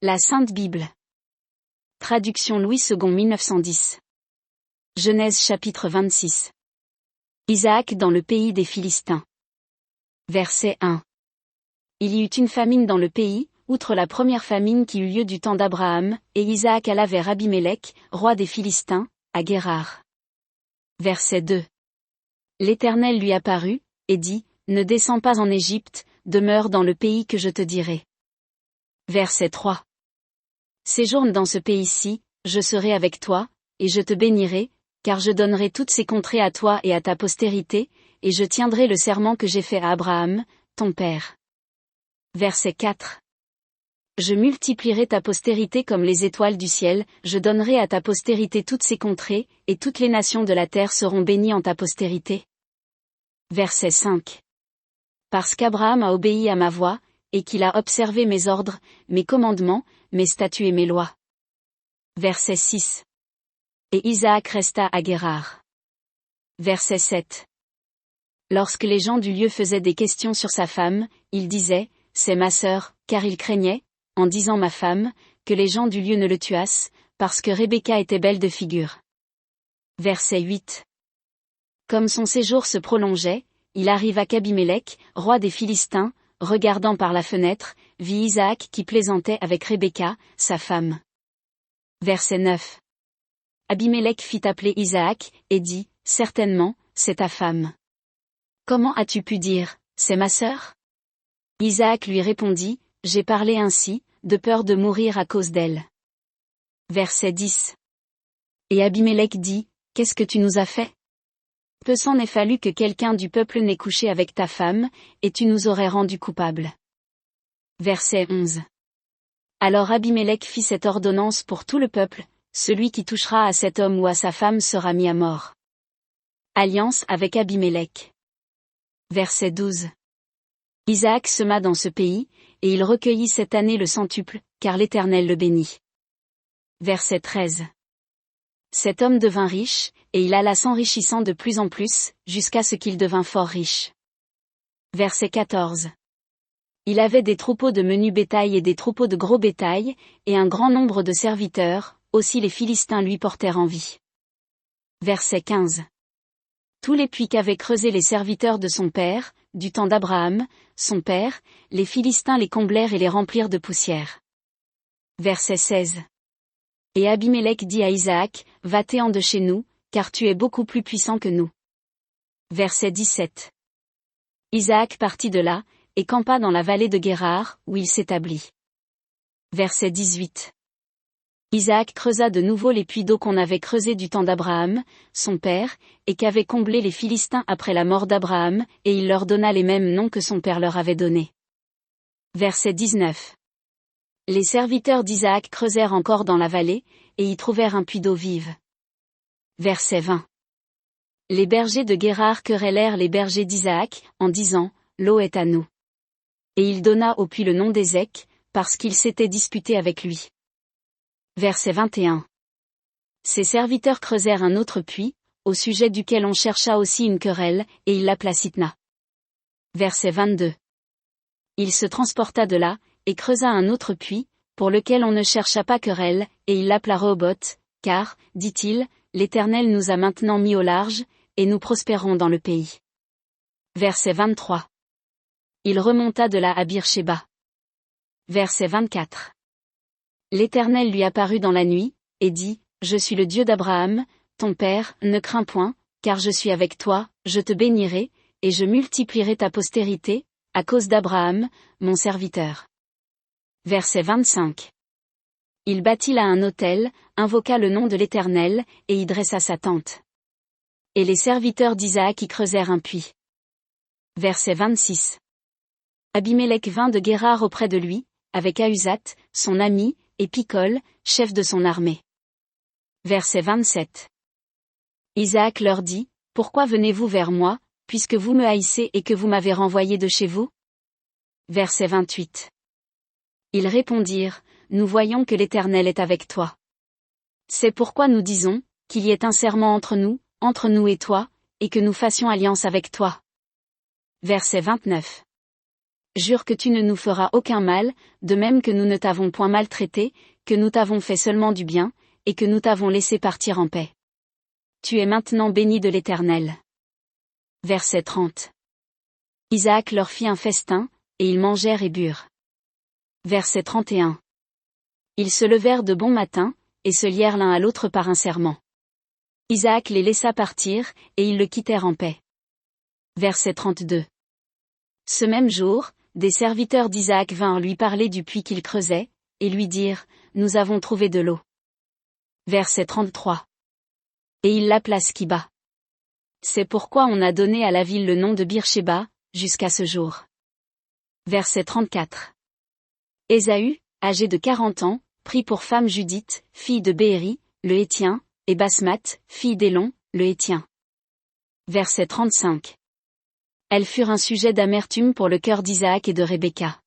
La Sainte Bible. Traduction Louis II 1910. Genèse chapitre 26. Isaac dans le pays des Philistins. Verset 1. Il y eut une famine dans le pays, outre la première famine qui eut lieu du temps d'Abraham, et Isaac alla vers Abimélec, roi des Philistins, à Guérar. Verset 2. L'Éternel lui apparut, et dit, ne descends pas en Égypte, demeure dans le pays que je te dirai. Verset 3. Séjourne dans ce pays-ci, je serai avec toi, et je te bénirai, car je donnerai toutes ces contrées à toi et à ta postérité, et je tiendrai le serment que j'ai fait à Abraham, ton père. Verset 4. Je multiplierai ta postérité comme les étoiles du ciel, je donnerai à ta postérité toutes ces contrées, et toutes les nations de la terre seront bénies en ta postérité. Verset 5. Parce qu'Abraham a obéi à ma voix, et qu'il a observé mes ordres, mes commandements, mes statuts et mes lois. Verset 6. Et Isaac resta à Guérar. Verset 7. Lorsque les gens du lieu faisaient des questions sur sa femme, il disait, c'est ma sœur, car il craignait, en disant ma femme, que les gens du lieu ne le tuassent, parce que Rebecca était belle de figure. Verset 8. Comme son séjour se prolongeait, il arriva qu'Abimélec, roi des Philistins, regardant par la fenêtre, vit Isaac qui plaisantait avec Rebecca, sa femme. Verset 9. Abimélec fit appeler Isaac, et dit, certainement, c'est ta femme. Comment as-tu pu dire, c'est ma sœur? Isaac lui répondit, j'ai parlé ainsi, de peur de mourir à cause d'elle. Verset 10. Et Abimélec dit, qu'est-ce que tu nous as fait? Peu s'en est fallu que quelqu'un du peuple n'ait couché avec ta femme, et tu nous aurais rendus coupables. Verset 11. Alors Abimélec fit cette ordonnance pour tout le peuple, celui qui touchera à cet homme ou à sa femme sera mis à mort. Alliance avec Abimélec. Verset 12. Isaac sema dans ce pays, et il recueillit cette année le centuple, car l'Éternel le bénit. Verset 13. Cet homme devint riche, et il alla s'enrichissant de plus en plus, jusqu'à ce qu'il devint fort riche. Verset 14. Il avait des troupeaux de menu bétail et des troupeaux de gros bétail, et un grand nombre de serviteurs, aussi les Philistins lui portèrent envie. Verset 15. Tous les puits qu'avaient creusés les serviteurs de son père, du temps d'Abraham, son père, les Philistins les comblèrent et les remplirent de poussière. Verset 16. Et Abimélec dit à Isaac, va-t'en de chez nous, car tu es beaucoup plus puissant que nous. Verset 17. Isaac partit de là, et campa dans la vallée de Guérar, où il s'établit. Verset 18. Isaac creusa de nouveau les puits d'eau qu'on avait creusés du temps d'Abraham, son père, et qu'avaient comblés les Philistins après la mort d'Abraham, et il leur donna les mêmes noms que son père leur avait donnés. Verset 19. Les serviteurs d'Isaac creusèrent encore dans la vallée, et y trouvèrent un puits d'eau vive. Verset 20. Les bergers de Guérar querellèrent les bergers d'Isaac, en disant, l'eau est à nous. Et il donna au puits le nom d'Ézec, parce qu'ils s'étaient disputés avec lui. Verset 21. Ses serviteurs creusèrent un autre puits, au sujet duquel on chercha aussi une querelle, et il l'appela Sitna. Verset 22. Il se transporta de là, et creusa un autre puits, pour lequel on ne chercha pas querelle, et il l'appela Rehoboth, car, dit-il, l'Éternel nous a maintenant mis au large, et nous prospérons dans le pays. Verset 23. Il remonta de là à Bir-Shéba. Verset 24. L'Éternel lui apparut dans la nuit, et dit, je suis le Dieu d'Abraham, ton père, ne crains point, car je suis avec toi, je te bénirai, et je multiplierai ta postérité, à cause d'Abraham, mon serviteur. Verset 25. Il bâtit là un autel, invoqua le nom de l'Éternel, et y dressa sa tente. Et les serviteurs d'Isaac y creusèrent un puits. Verset 26. Abimélec vint de Guérar auprès de lui, avec Ahuzat, son ami, et Picol, chef de son armée. Verset 27. Isaac leur dit, pourquoi venez-vous vers moi, puisque vous me haïssez et que vous m'avez renvoyé de chez vous? Verset 28. Ils répondirent, nous voyons que l'Éternel est avec toi. C'est pourquoi nous disons, qu'il y ait un serment entre nous et toi, et que nous fassions alliance avec toi. Verset 29. jure que tu ne nous feras aucun mal, de même que nous ne t'avons point maltraité, que nous t'avons fait seulement du bien, et que nous t'avons laissé partir en paix. Tu es maintenant béni de l'Éternel. Verset 30. Isaac leur fit un festin, et ils mangèrent et burent. Verset 31. Ils se levèrent de bon matin, et se lièrent l'un à l'autre par un serment. Isaac les laissa partir, et ils le quittèrent en paix. Verset 32. Ce même jour, des serviteurs d'Isaac vinrent lui parler du puits qu'il creusait, et lui dirent, nous avons trouvé de l'eau. Verset 33. Et il l'appela Skiba. C'est pourquoi on a donné à la ville le nom de Beersheba, jusqu'à ce jour. Verset 34. Ésaü, âgé de 40 ans, prit pour femme Judith, fille de Bééri, le Héthien, et Basmath, fille d'Élon, le Héthien. Verset 35. Elles furent un sujet d'amertume pour le cœur d'Isaac et de Rebecca.